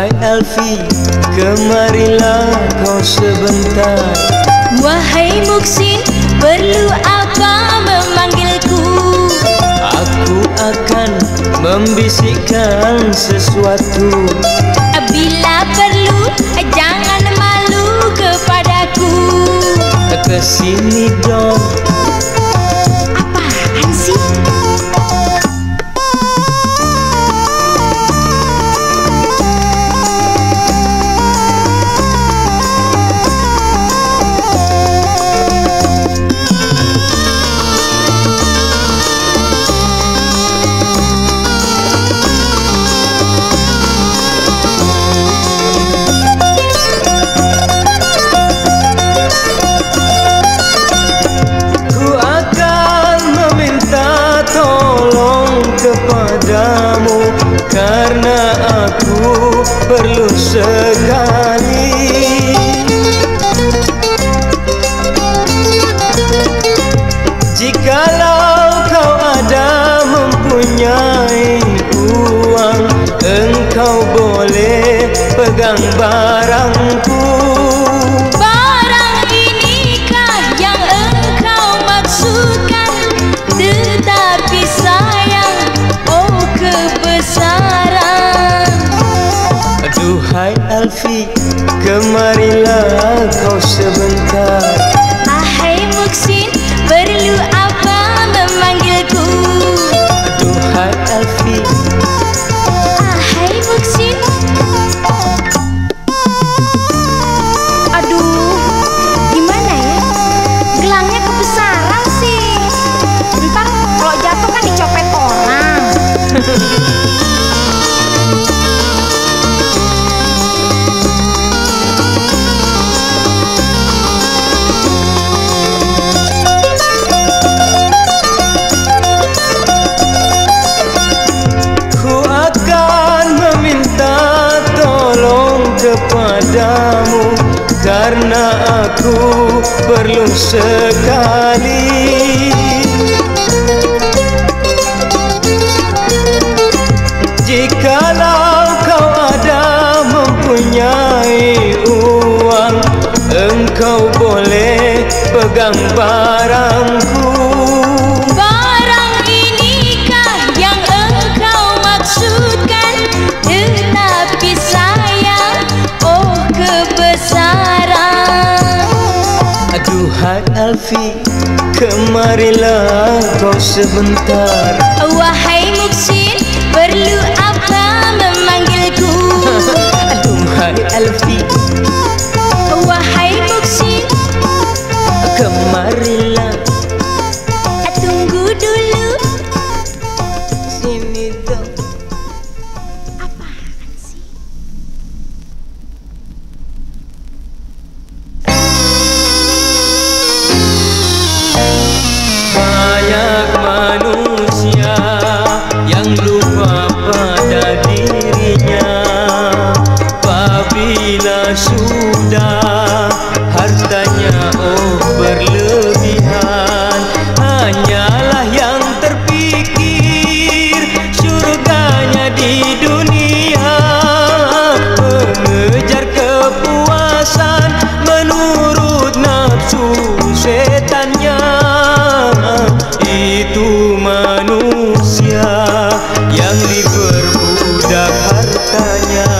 Aduhai Elvi, kemarilah kau sebentar. Wahai Muksin, perlu apa memanggilku? Aku akan membisikkan sesuatu. Bila perlu, jangan malu kepadaku. Kesini dong. Apaan sih? Karena aku perlu sekali. Jikalau kau ada mempunyai uang, engkau boleh pegang barangku. Barang inikah yang engkau maksudkan? Tetapi sayang, oh kebesaran. Aduhai Elvi, kemarilah kau sebentar. Ahai Muksin, perlu apa memanggilku? Aduhai Elvi. Ahai Muksin. Aduh, gimana ya? Gelangnya kebesaran sih. Ntar kalau jatuh kan dicopet orang. Kepadamu karena aku perlu sekali. Jikalau kau ada mempunyai uang, engkau boleh pegang barangku. Barang inikah yang engkau maksudkan? Tetapi sayang, oh kebesaran. Aduhai Elvi, kemarilah kau sebentar. Wahai Muksin, perlu apa memanggilku? Aduhai Elvi. Wahai Muksin, kemarilah. tunggu dulu. Sini dong. Apaan sih? Banyak manusia yang lupa pada dirinya. Apabila sudah hartanya berlebihan, hanyalah yang terpikir surganya di dunia. Mengejar kepuasan menurut nafsu setannya. Itu manusia yang diperbudak hartanya.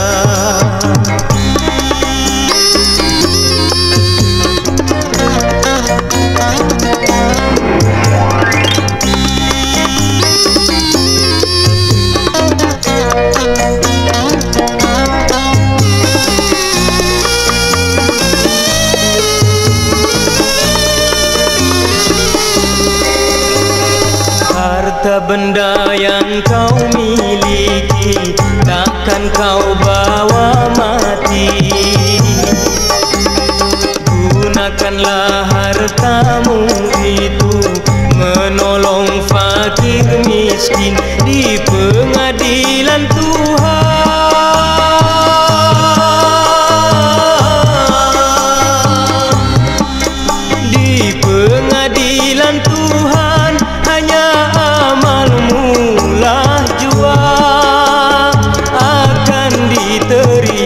Harta benda yang kau miliki takkan kau bawa mati. Gunakanlah hartamu itu menolong fakir miskin di pengadilan Tuhan. Di pengadilan Tuhan hanya amalmu lah jua akan diterima.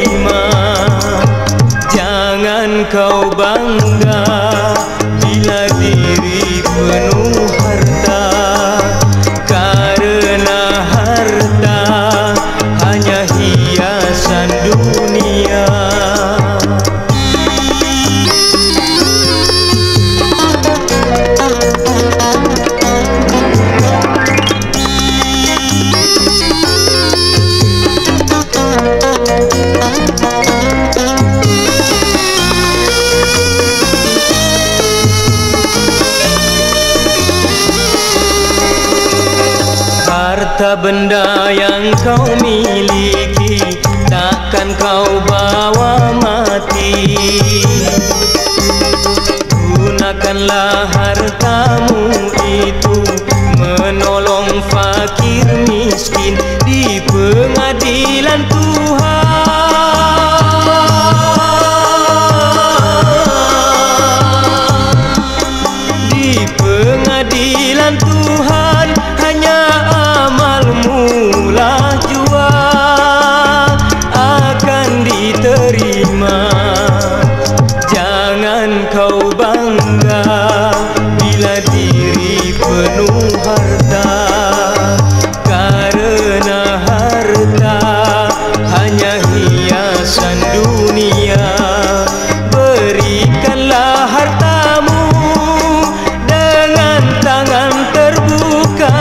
Harta benda yang kau miliki takkan kau bawa mati. Gunakanlah hartamu itu menolong fakir miskin di pengadilan Tuhan. Di pengadilan Tuhan hanya amalmu lah jua akan diterima. Jangan kau bangga bila diri penuh harta, karena harta hanya hiasan dunia. Berikanlah hartamu dengan tangan terbuka.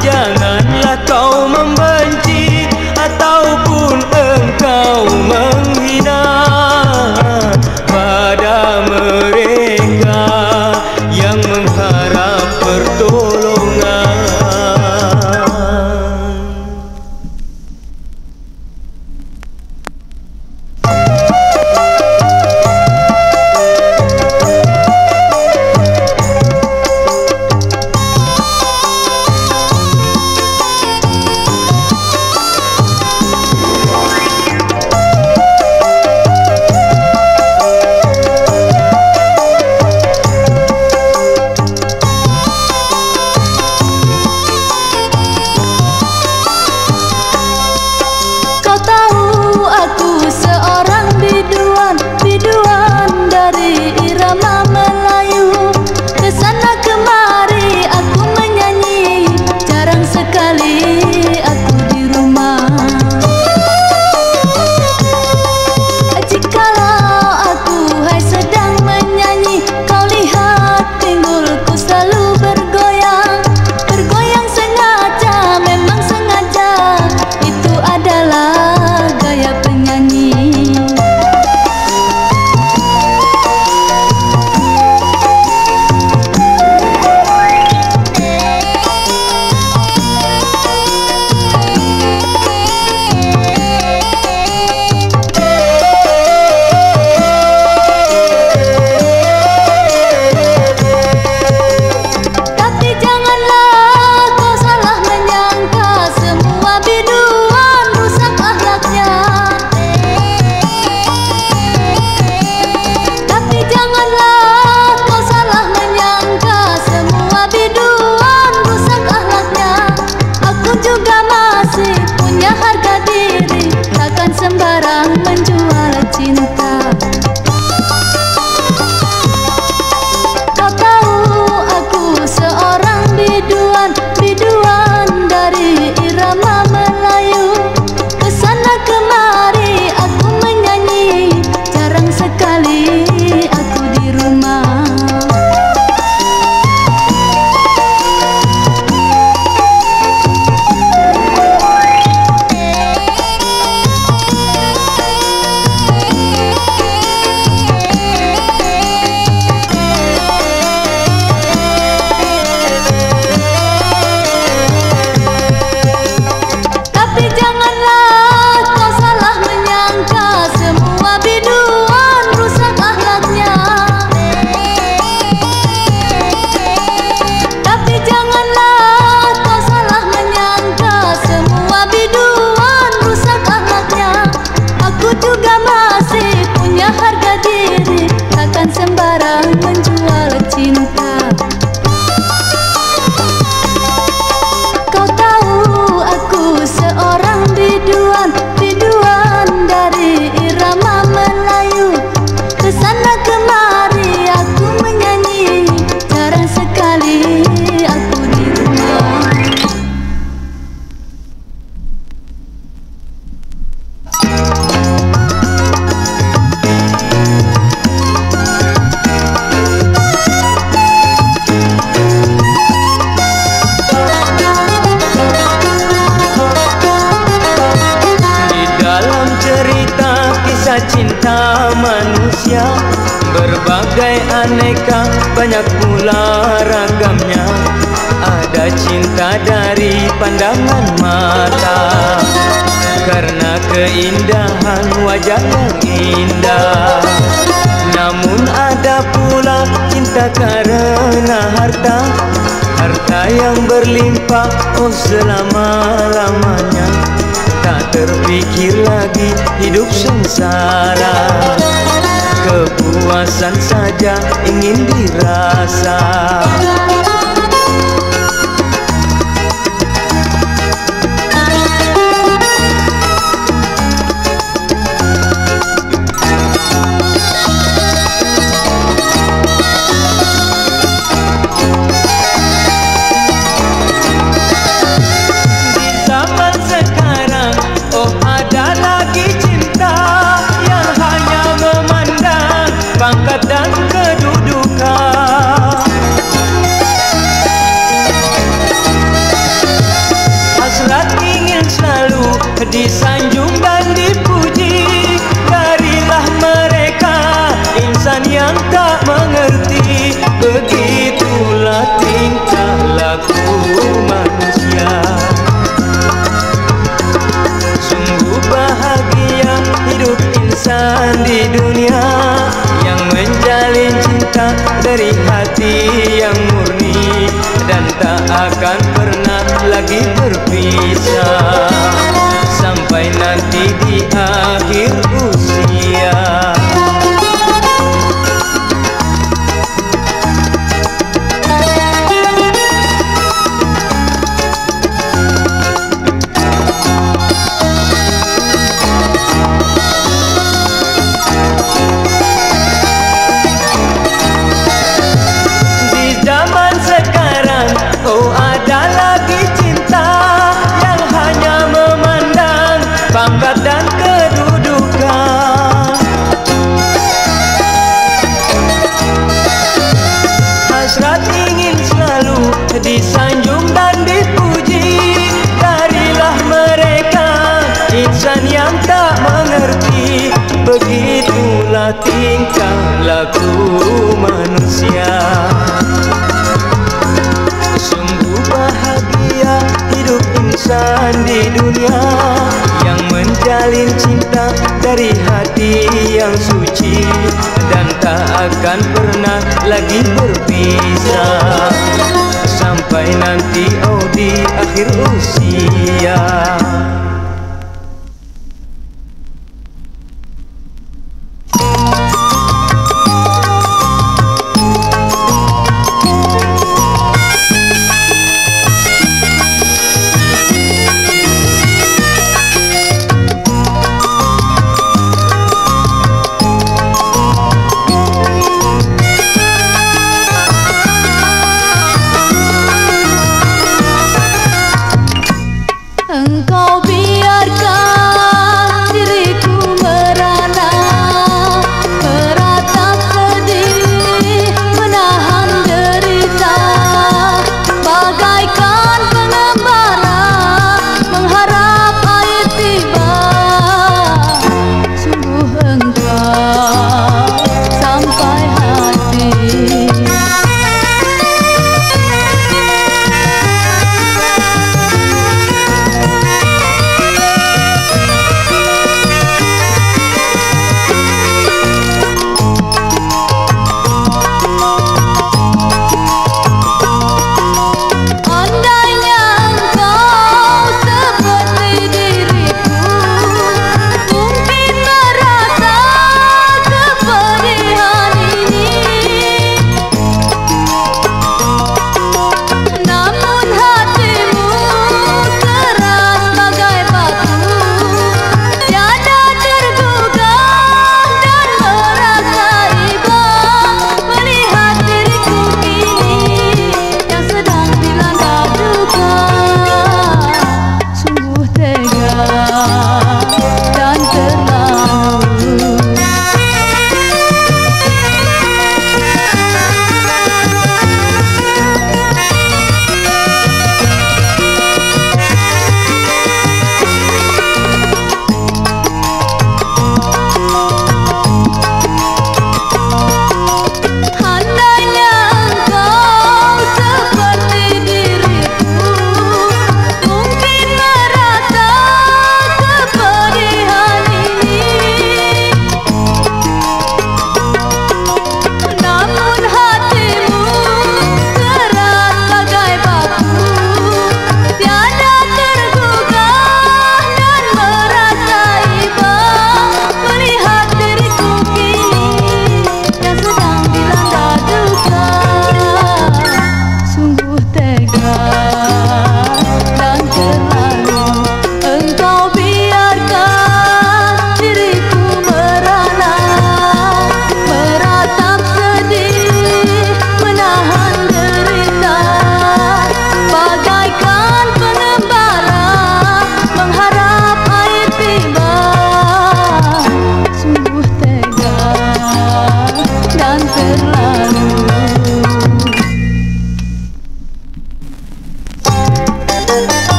Janganlah kau membenci ataupun engkau menghina pada mereka yang mengharap pertolongan. cinta manusia berbagai aneka, banyak pula ragamnya. ada cinta dari pandangan mata, karena keindahan wajah yang indah. Namun ada pula cinta karena harta, harta yang berlimpah oh selama-lamanya. Tak terpikir lagi hidup sengsara, kepuasan saja ingin dirasa. Disanjung dan dipuji, darilah mereka insan yang tak mengerti. Begitulah tingkah laku manusia. Sungguh bahagia hidup insan di dunia, yang menjalin cinta dari hati yang murni, dan tak akan pernah lagi berpisah sampai nanti di akhir usia. Di zaman sekarang oh ada lagi cinta yang hanya memandang pangkat dan kedudukan. Hasrat ingin selalu disanjung dan dipuji, darilah mereka insan yang tak mengerti. Begitulah tingkah laku manusia. Sungguh bahagia hidup insan di dunia, yang menjalin cinta dari hati yang suci, dan tak akan pernah lagi berpisah sampai nanti oh di akhir usia. Engkau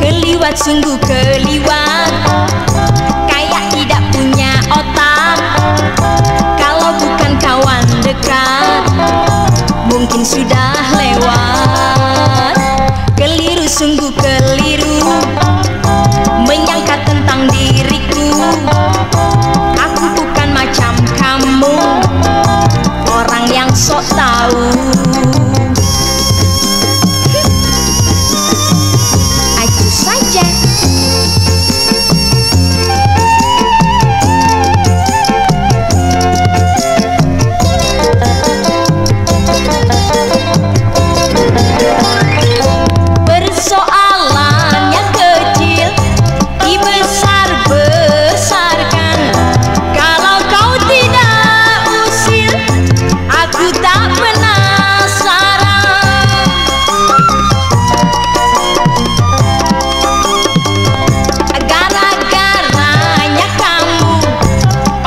Keliwat sungguh keliwat, kayak tidak punya otak. Kalau bukan kawan dekat, mungkin sudah lewat. Keliru sungguh keliru, menyangka tentang diriku. Aku bukan macam kamu, orang yang sok tahu. Aku saja. Persoalan yang kecil dibesar-besarkan. Kalau kau tidak usil, aku tak penasaran. Gara-garanya kamu,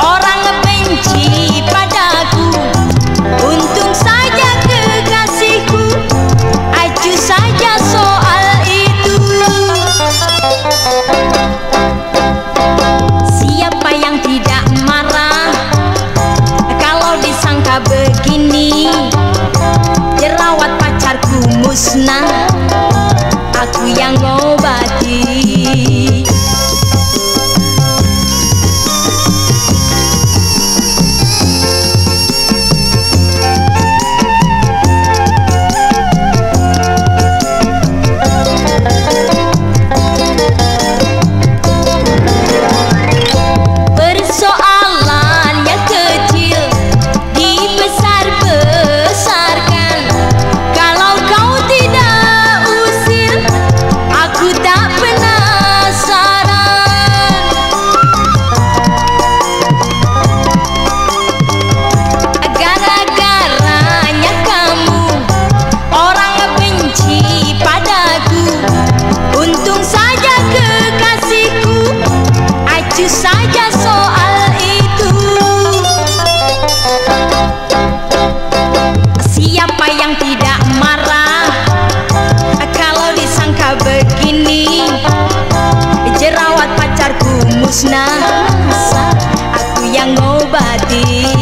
orang benci padaku. Untung saja kekasihku, acuh saja soal itu. Siapa yang tidak marah kalau disangka begini? Jerawat pacarku musnah, aku yang ngobati. Persoalan yang kecil dibesar-besarkan. Kalau kau tidak usil, aku tak penasaran. Gara-garanya kamu, orang benci padaku. Untung saja kekasihku, acuh saja soal itu. Siapa yang tidak marah kalau disangka begini? Jerawat pacarku musnah, aku yang ngobati.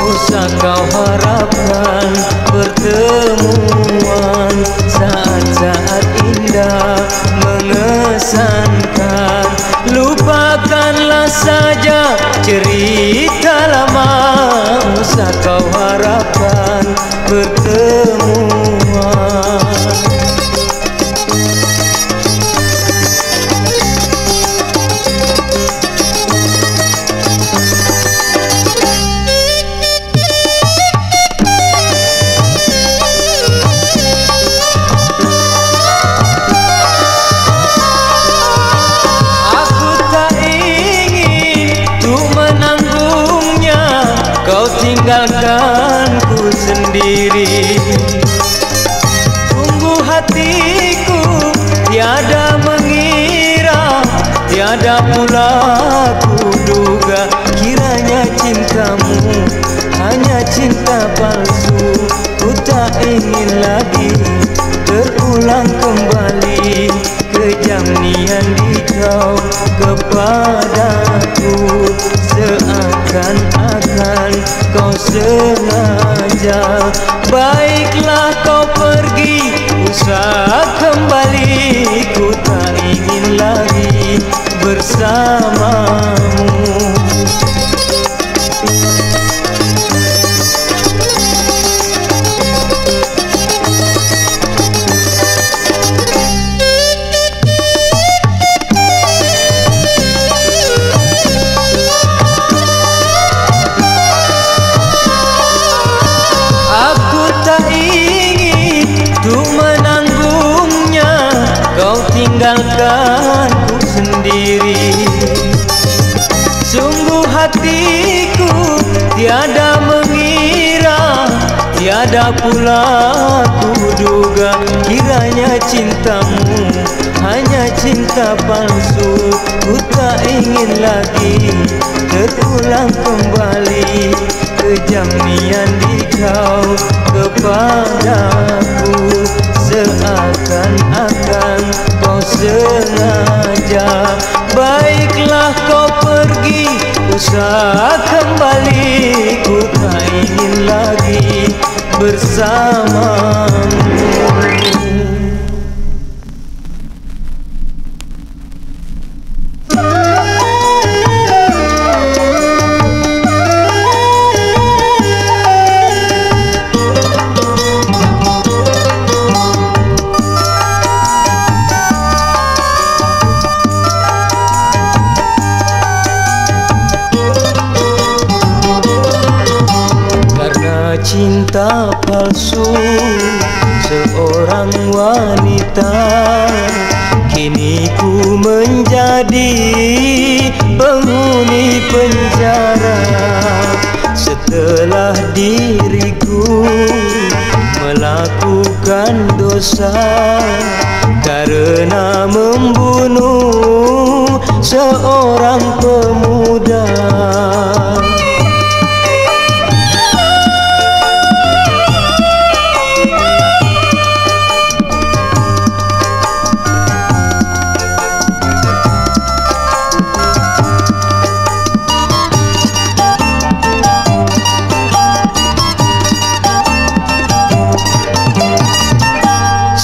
Usah kau harapkan pertemuan saat-saat indah mengesankan. Lupakanlah saja cerita lama. Usah kau harapkan pertemuan. Aku tak ingin tuh menanggungnya, kau tinggalkanku sendiri. Sungguh hatiku tiada mengira, tiada pula ku duga, kiranya cintamu hanya cinta palsu. Ku tak ingin lagi terulang kembali kejamnian di kau kepadaku. Seakan-akan kau sengaja. Baiklah kau pergi, usah kembali. Ku tak ingin lagi bersamamu. hatiku tiada mengira, tiada pula kuduga kiranya cintamu hanya cinta palsu. Ku tak ingin lagi terulang kembali kejamian di kau kepadaku, seakan-akan kau sengaja. Baiklah kau pergi, usah kembali, ku tak ingin lagi bersamamu. Cinta palsu seorang wanita, kini ku menjadi penghuni penjara. Setelah diriku melakukan dosa karena membunuh seorang pemuda.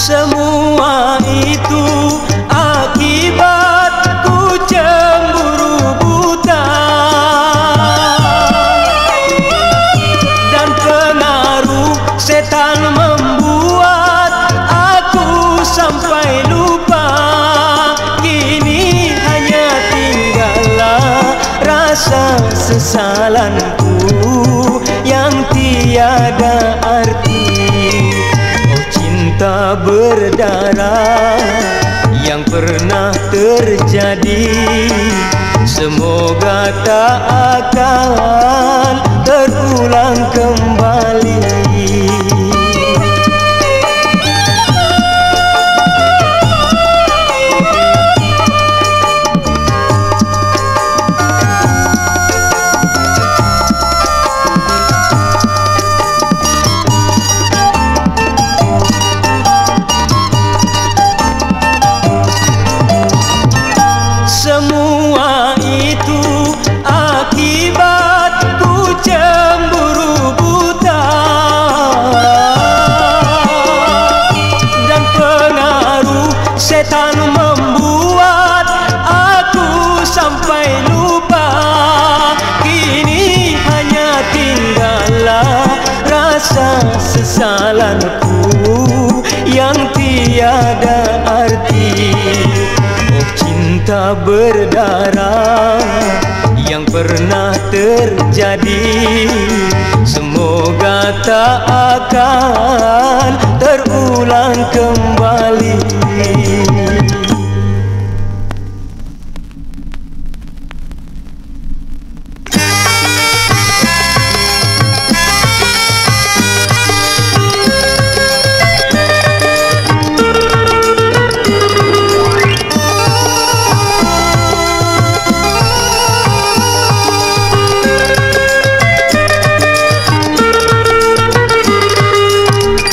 Semua itu akibat ku cemburu buta dan pengaruh setan membuat aku sampai lupa. Kini hanya tinggallah rasa sesalanku yang tiada arti. Cinta berdarah yang pernah terjadi semoga tak akan terulang kembali. Semua itu akibat ku cemburu buta dan pengaruh setan membuat aku sampai lupa. Kini hanya tinggallah rasa sesalanku yang tiada arti. Cinta berdarah yang pernah terjadi semoga tak akan terulang kembali.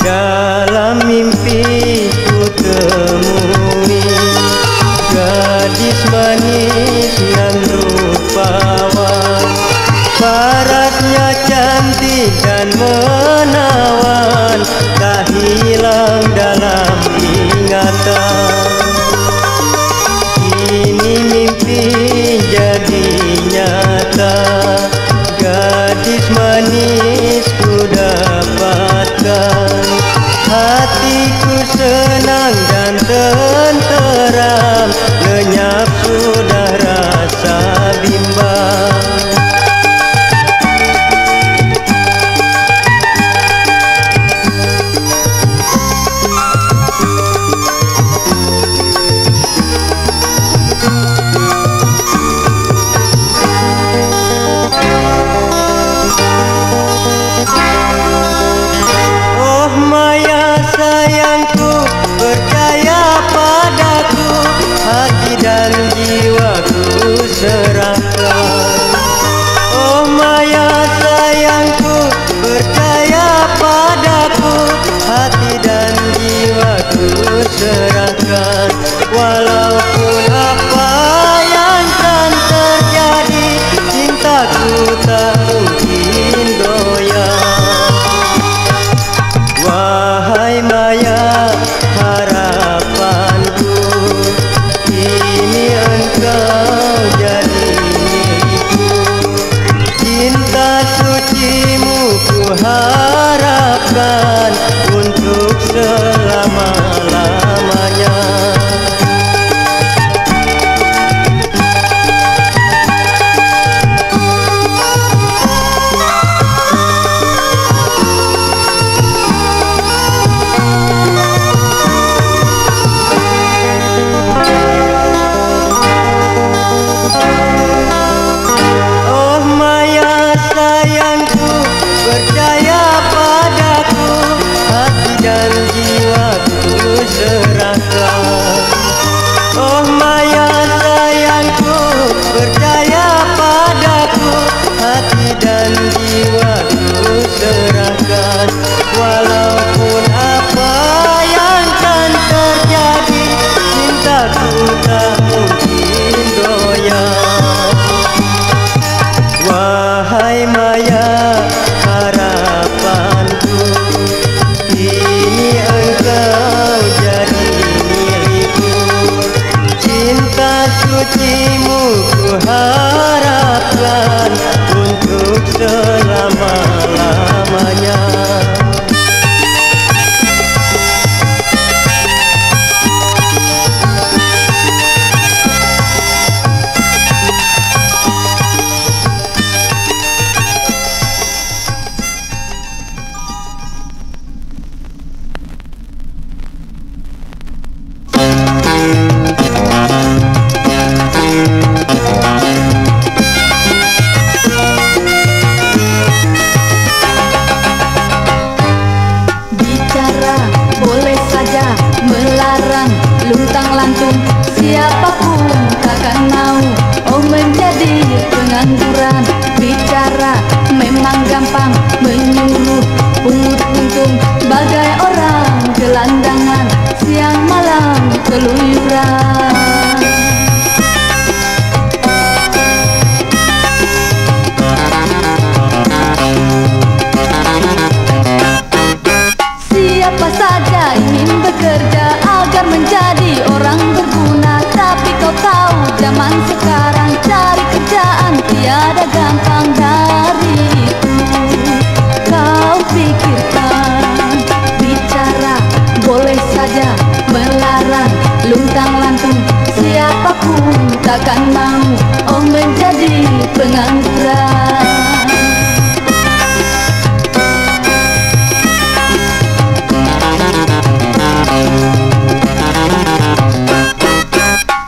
Dalam mimpi ku temui gadis manis nan rupawan, paratnya cantik dan menawan, tak hilang dalam ingatan. Kini mimpi jadi nyata, gadis manis ku dapatkan. Hatiku senang dan tenteram, lenyap sudah rasa bimbang. harapkan untuk selama-lamanya. Percaya padaku, hati dan jiwaku serahkan. Oh Maya sayangku, percaya padaku, hati dan jiwaku serahkan. Walaupun apa yang kan terjadi, cintaku tak mungkin goyah. Wahai Maya, harapanku, kini engkau jadi milikku. Cinta sucimu ku harapkan untuk selama-lamanya. Luntang-lantung siapapun takkan mau oh menjadi pengangguran. Bicara memang gampang, menyuruh pungut untung bagai orang gelandangan, siang malam keluyuran. Siapa saja ingin bekerja agar menjadi orang berguna, tapi kau tahu zaman sekarang cari kerjaan tiada gampang. Dari itu kau pikirkan, bicara boleh saja, melarang luntang-lantung siapapun takkan mau oh menjadi pengangguran.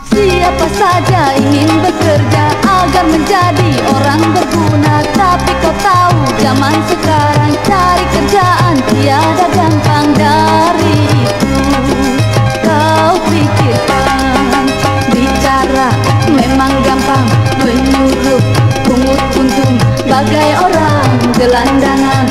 Siapa saja ingin bekerja agar menjadi orang berguna, tapi kau tahu zaman sekarang cari kerjaan tiada gampang. Dari itu kau pikirkan, bicara memang gampang, menyuruh pungut untung bagai orang gelandangan,